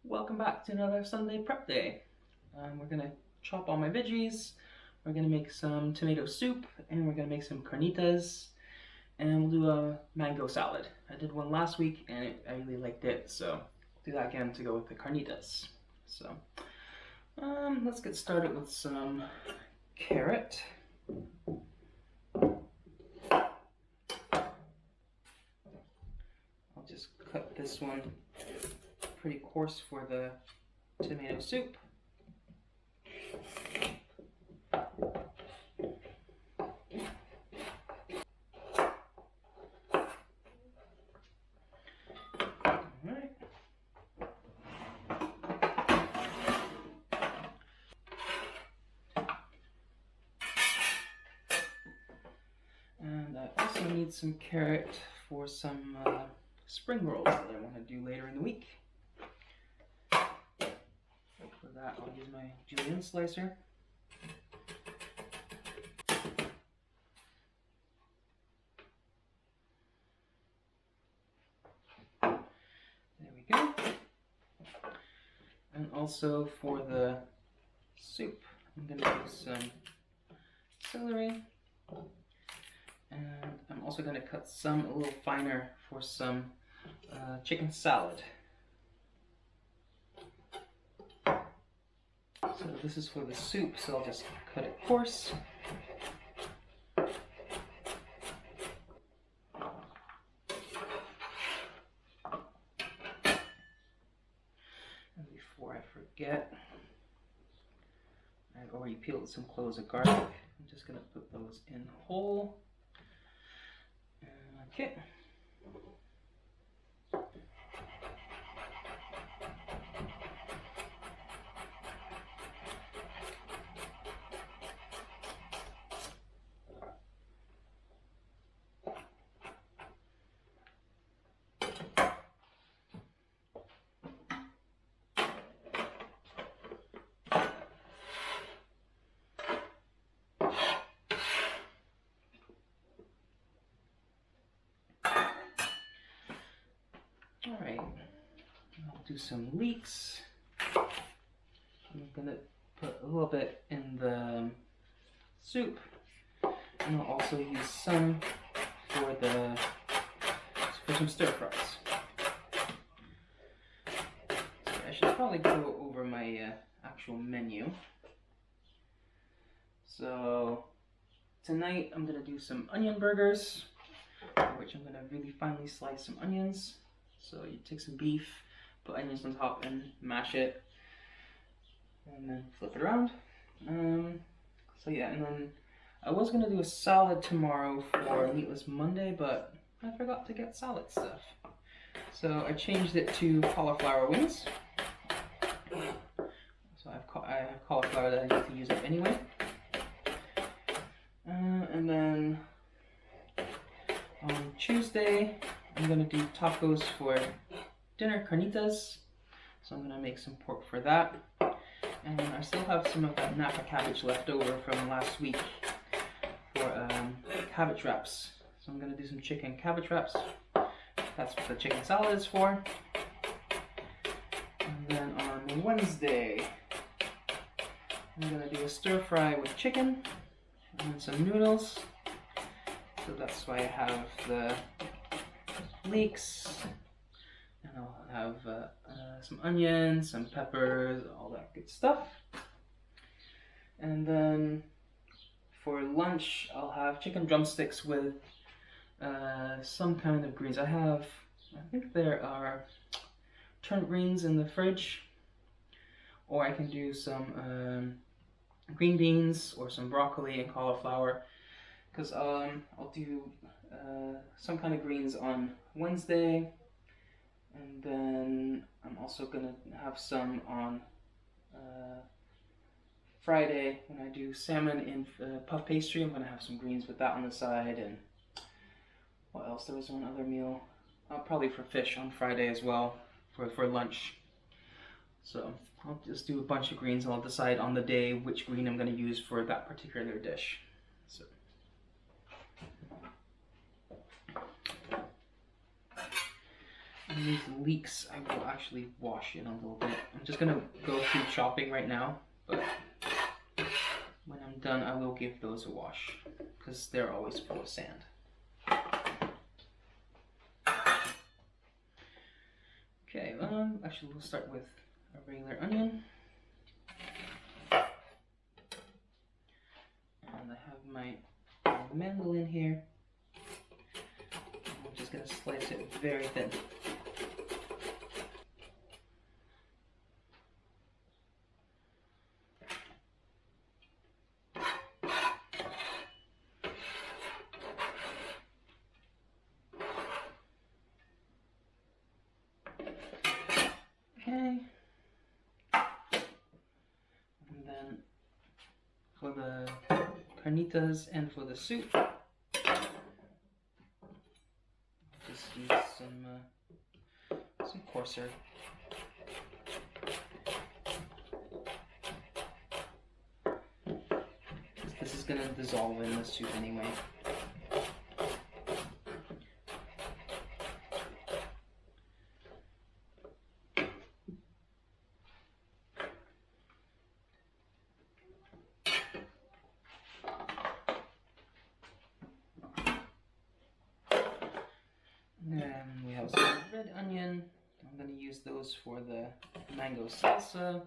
Welcome back to another Sunday prep day. We're gonna chop all my veggies, we're gonna make some tomato soup, and we're gonna make some carnitas, and we'll do a mango salad. I did one last week and I really liked it, so I'll do that again to go with the carnitas. So let's get started with some carrot. I'll just cut this one pretty coarse for the tomato soup. Alright. And I also need some carrot for some spring rolls that I want to do later in the week. For that, I'll use my julienne slicer. There we go. And also for the soup, I'm going to use some celery. And I'm also going to cut some a little finer for some chicken salad. So this is for the soup, so I'll just cut it coarse. And before I forget, I've already peeled some cloves of garlic. I'm just going to put those in whole. Okay. Alright, I'll do some leeks. I'm gonna put a little bit in the soup, and I'll also use some for some stir fries. So I should probably go over my actual menu. So tonight I'm gonna do some onion burgers, which I'm gonna really finely slice some onions. So you take some beef, put onions on top and mash it, and then flip it around. So yeah, and then I was gonna do a salad tomorrow for Meatless Monday, but I forgot to get salad stuff. So I changed it to cauliflower wings. So I have cauliflower that I need to use up anyway. And then on Tuesday, I'm gonna do tacos for dinner, carnitas. So I'm gonna make some pork for that. And I still have some of that Napa cabbage left over from last week for cabbage wraps. So I'm gonna do some chicken cabbage wraps. That's what the chicken salad is for. And then on Wednesday, I'm gonna do a stir fry with chicken and some noodles. So that's why I have the leeks, and I'll have some onions, some peppers, all that good stuff. And then for lunch, I'll have chicken drumsticks with some kind of greens. I think there are turnip greens in the fridge, or I can do some green beans or some broccoli and cauliflower, because I'll do some kind of greens on Wednesday, and then I'm also gonna have some on Friday when I do salmon in puff pastry. I'm gonna have some greens with that on the side. And what else? There was one other meal, probably for fish on Friday as well for lunch. So I'll just do a bunch of greens, and I'll decide on the day which green I'm gonna use for that particular dish. So. these leeks I will actually wash in a little bit. I'm just gonna go through chopping right now, but when I'm done I will give those a wash because they're always full of sand. Okay, actually we'll start with a regular onion. And I have my mandolin here. I'm just gonna slice it very thin. Okay. And then for the carnitas and for the soup, just use some coarser. This is gonna dissolve in the soup anyway. And we have some red onion. I'm going to use those for the mango salsa.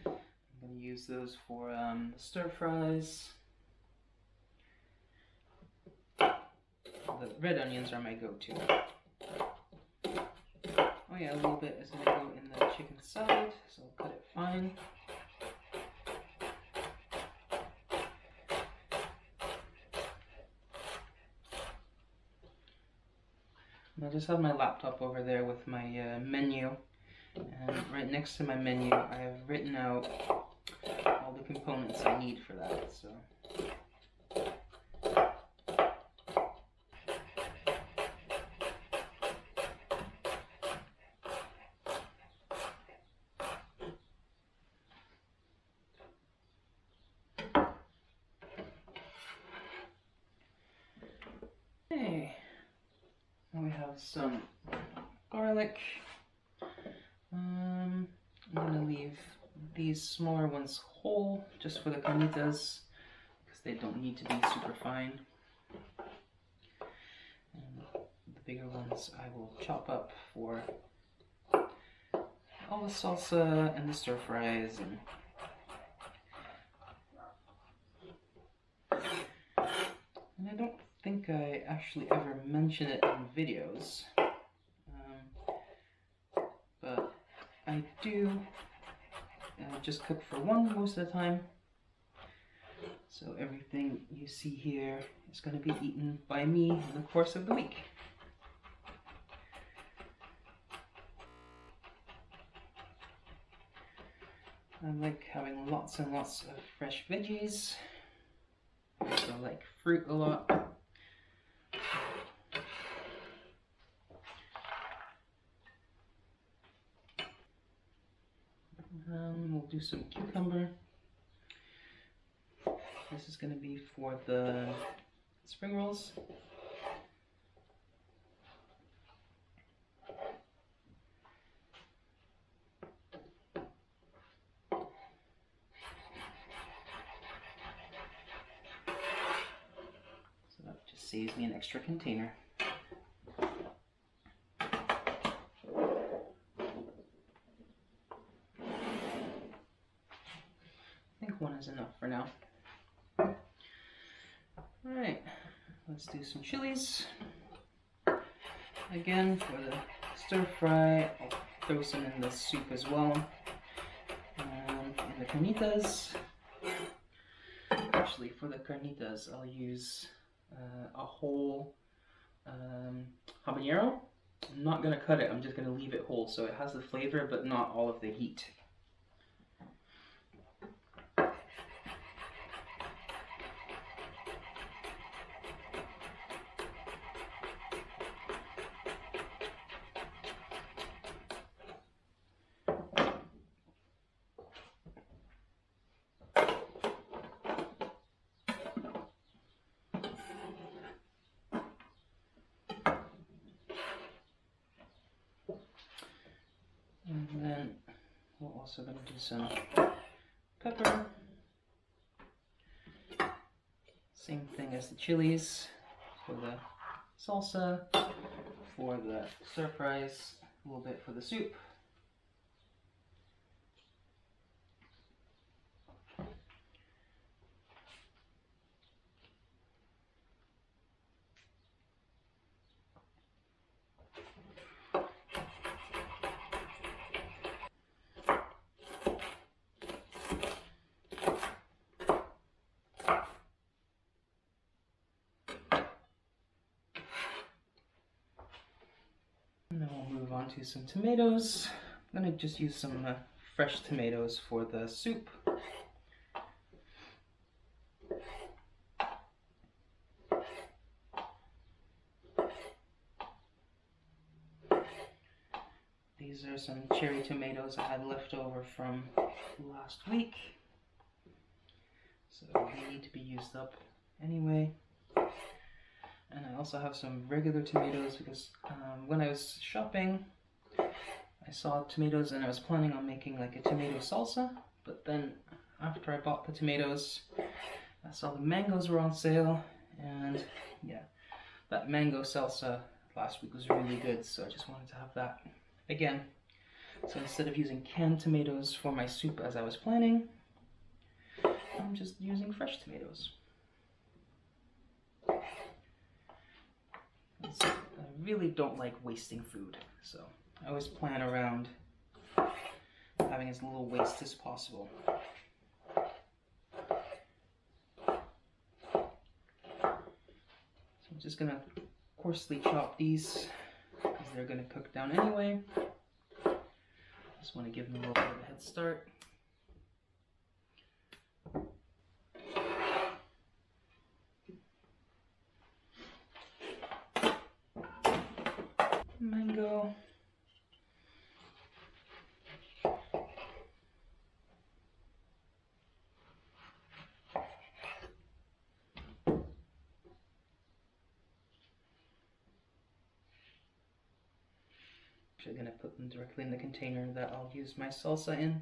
I'm going to use those for the stir fries. The red onions are my go-to. Oh yeah, a little bit is going to go in the chicken side, so I'll cut it fine. I just have my laptop over there with my menu, and right next to my menu I have written out all the components I need for that. So okay. We have some garlic. I'm gonna leave these smaller ones whole just for the carnitas because they don't need to be super fine. And the bigger ones I will chop up for all the salsa and the stir fries. And I don't think I actually ever mention it in videos, but I do just cook for one most of the time, so everything you see here is going to be eaten by me in the course of the week. I like having lots and lots of fresh veggies. I also like fruit a lot. We'll do some cucumber. This is going to be for the spring rolls. So that just saves me an extra container. I think one is enough for now. Alright, let's do some chilies. Again, for the stir fry, I'll throw some in the soup as well. And in the carnitas, actually for the carnitas, I'll use a whole habanero. I'm not going to cut it, I'm just going to leave it whole so it has the flavor but not all of the heat. also going to do some pepper. Same thing as the chilies for the salsa, for the stir fries, a little bit for the soup. And then we'll move on to some tomatoes. I'm going to just use some fresh tomatoes for the soup. These are some cherry tomatoes I had left over from last week, so they need to be used up anyway. And I also have some regular tomatoes because when I was shopping, I saw tomatoes and I was planning on making like a tomato salsa, but then after I bought the tomatoes, I saw the mangoes were on sale, and yeah, that mango salsa last week was really good, so I just wanted to have that again. So instead of using canned tomatoes for my soup as I was planning, I'm just using fresh tomatoes. I really don't like wasting food, so I always plan around having as little waste as possible. So I'm just gonna coarsely chop these because they're gonna cook down anyway. Just want to give them a little bit of a head start. Mango. I'm going to put them directly in the container that I'll use my salsa in.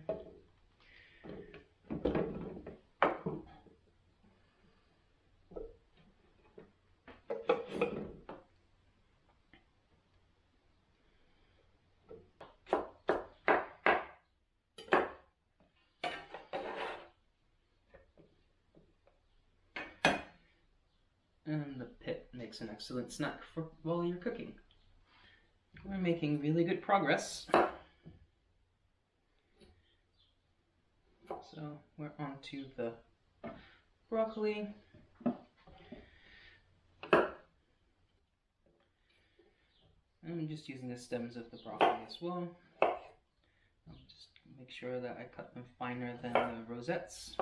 And the pit makes an excellent snack for while you're cooking. We're making really good progress. So we're on to the broccoli. I'm just using the stems of the broccoli as well. I'll just make sure that I cut them finer than the rosettes.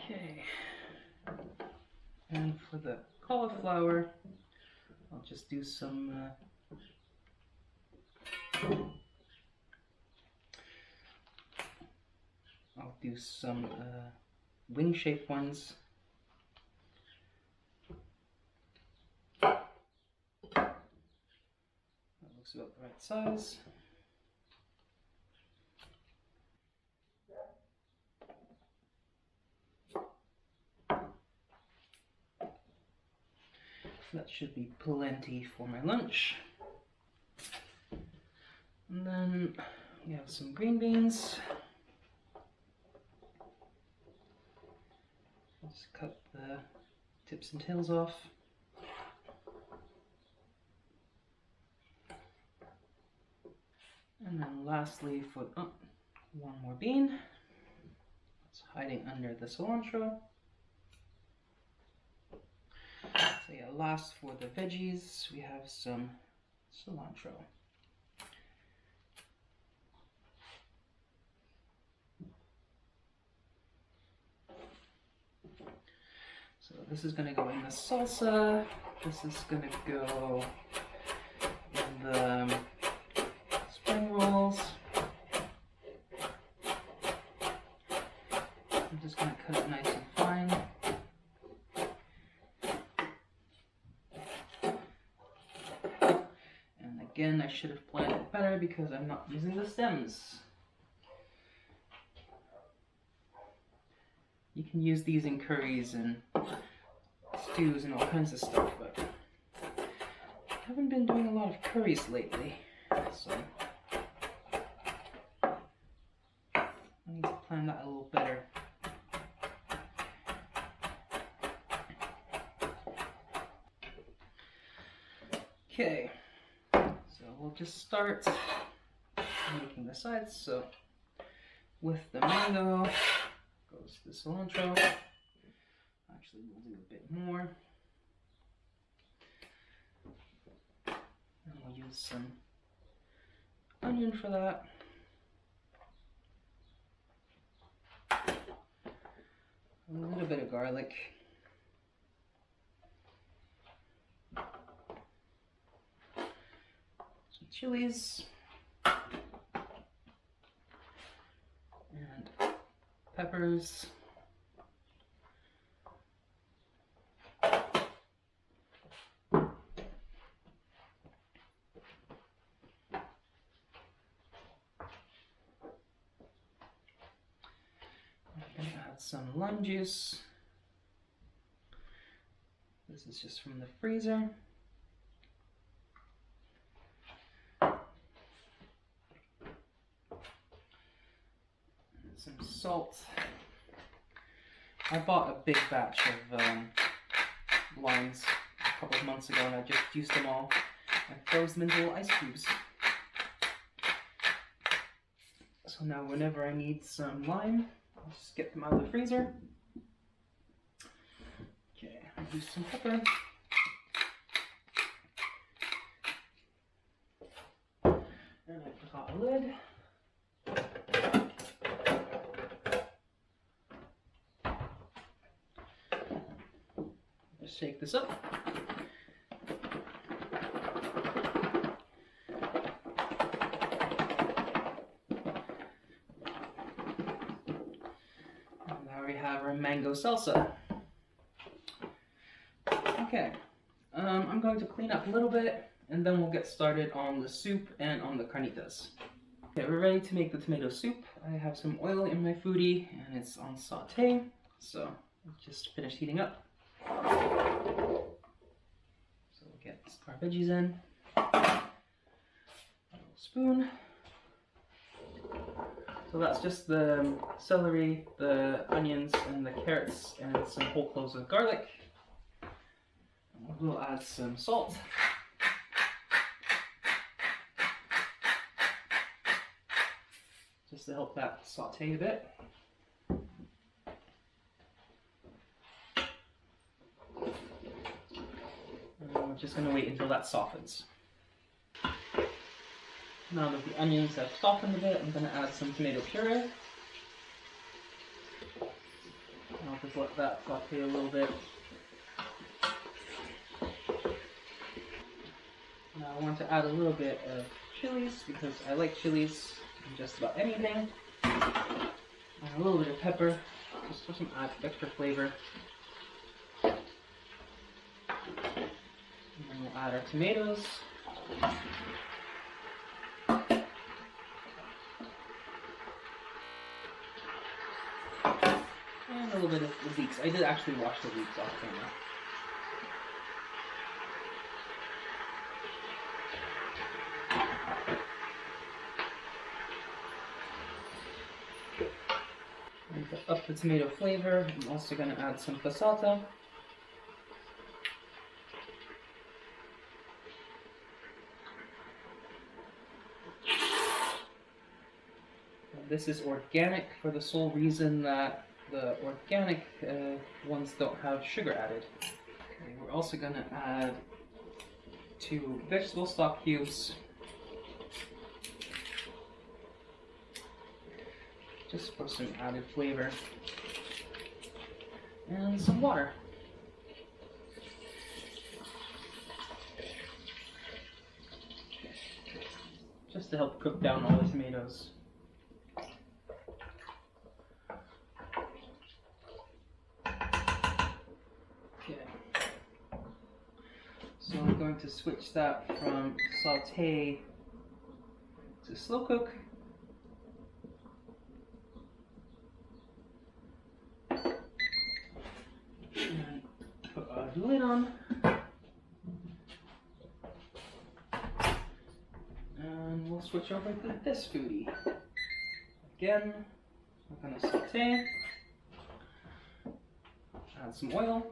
Okay, and for the cauliflower, I'll just do some wing-shaped ones. That looks about the right size. That should be plenty for my lunch. And then we have some green beans. Just cut the tips and tails off. And then lastly, for one more bean. It's hiding under the cilantro. So yeah, last for the veggies, we have some cilantro. So this is going to go in the salsa. This is going to go in the spring rolls. just going to cut it nice and fine. And again, I should have planned it better because I'm not using the stems. You can use these in curries and stews and all kinds of stuff, but I haven't been doing a lot of curries lately, so I need to plan that a little better. Okay, so we'll just start making the sides. So with the mango goes the cilantro. Actually, we'll do a bit more. And we'll use some onion for that. A little bit of garlic. Some chilies. And peppers. Add some lime juice. This is just from the freezer. And some salt. I bought a big batch of limes a couple of months ago and I just used them all and froze them into little ice cubes. So now whenever I need some lime, I'll just get them out of the freezer. Okay, I'll use some pepper. And I forgot a lid. Just shake this up. Mango salsa. Okay, I'm going to clean up a little bit and then we'll get started on the soup and on the carnitas. Okay, we're ready to make the tomato soup. I have some oil in my foodie and it's on saute, so it just finished heating up. So we'll get our veggies in. A little spoon. So that's just the celery, the onions, and the carrots, and some whole cloves of garlic. And we'll add some salt. Just to help that saute a bit. And we're just going to wait until that softens. Now that the onions have softened a bit, I'm going to add some tomato puree. And I'll just let that saute a little bit. Now I want to add a little bit of chilies because I like chilies in just about anything. And a little bit of pepper, just for some extra flavor. And then we'll add our tomatoes. And a little bit of the leeks. I did actually wash the leeks off camera. And to up the tomato flavor, I'm also going to add some passata. This is organic for the sole reason that the organic ones don't have sugar added. Okay, we're also going to add 2 vegetable stock cubes. Just for some added flavor. And some water. Just to help cook down all the tomatoes. I'm going to switch that from saute to slow cook. And put our lid on. And we'll switch over to this foodie. Again, we're going to saute. Add some oil.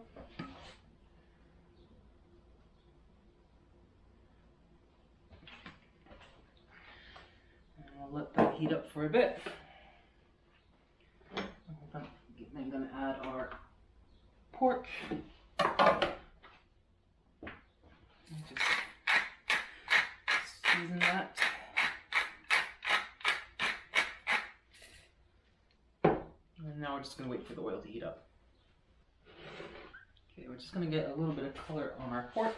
And I'll let that heat up for a bit. I'm going to add our pork. Just season that. And now we're just going to wait for the oil to heat up. Okay, we're just going to get a little bit of color on our pork.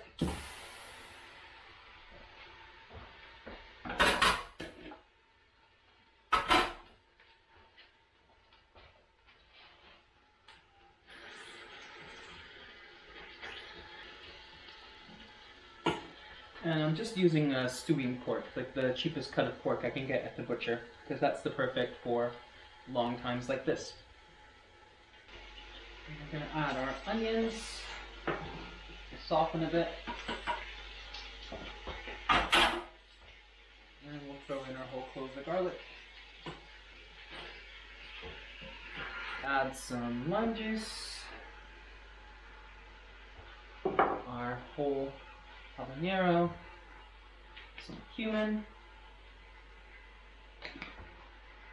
And I'm just using stewing pork, like the cheapest cut of pork I can get at the butcher, because that's the perfect for long times like this. We're going to add our onions to soften a bit. And we'll throw in our whole cloves of garlic. Add some lime juice. Our whole habanero, some cumin,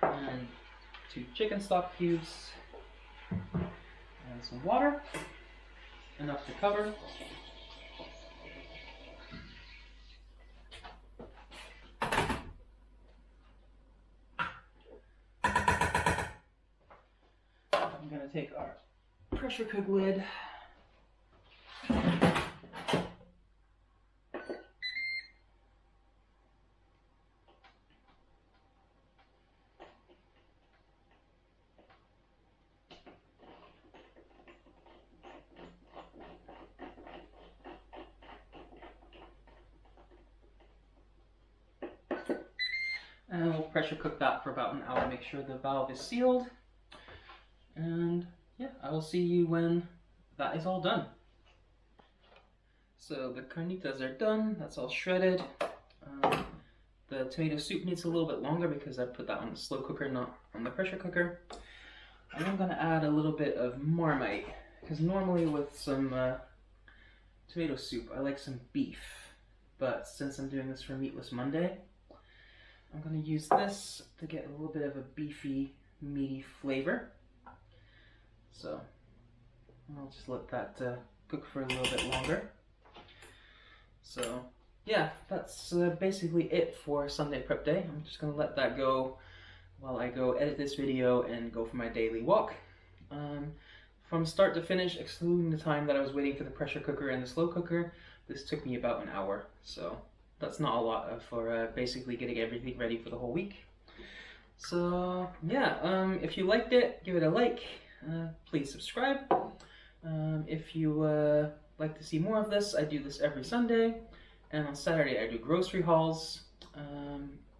and 2 chicken stock cubes, and some water, enough to cover. I'm going to take our pressure cook lid. And we'll pressure cook that for about an hour, make sure the valve is sealed. And yeah, I will see you when that is all done. So the carnitas are done, that's all shredded. The tomato soup needs a little bit longer because I put that on the slow cooker, not on the pressure cooker. And I'm gonna add a little bit of Marmite, because normally with some tomato soup, I like some beef. But since I'm doing this for Meatless Monday, I'm going to use this to get a little bit of a beefy, meaty flavor. So I'll just let that cook for a little bit longer. So yeah, that's basically it for Sunday prep day. I'm just going to let that go while I go edit this video and go for my daily walk. From start to finish, excluding the time that I was waiting for the pressure cooker and the slow cooker, this took me about an hour. So that's not a lot for basically getting everything ready for the whole week. So yeah, if you liked it, give it a like. Please subscribe. If you like to see more of this, I do this every Sunday. And on Saturday I do grocery hauls.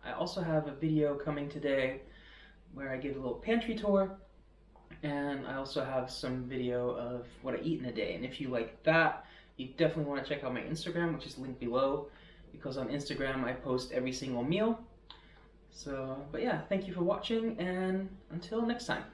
I also have a video coming today where I give a little pantry tour. And I also have some video of what I eat in a day. And if you like that, you definitely want to check out my Instagram, which is linked below. Because on Instagram I post every single meal. So, but yeah, thank you for watching, and until next time.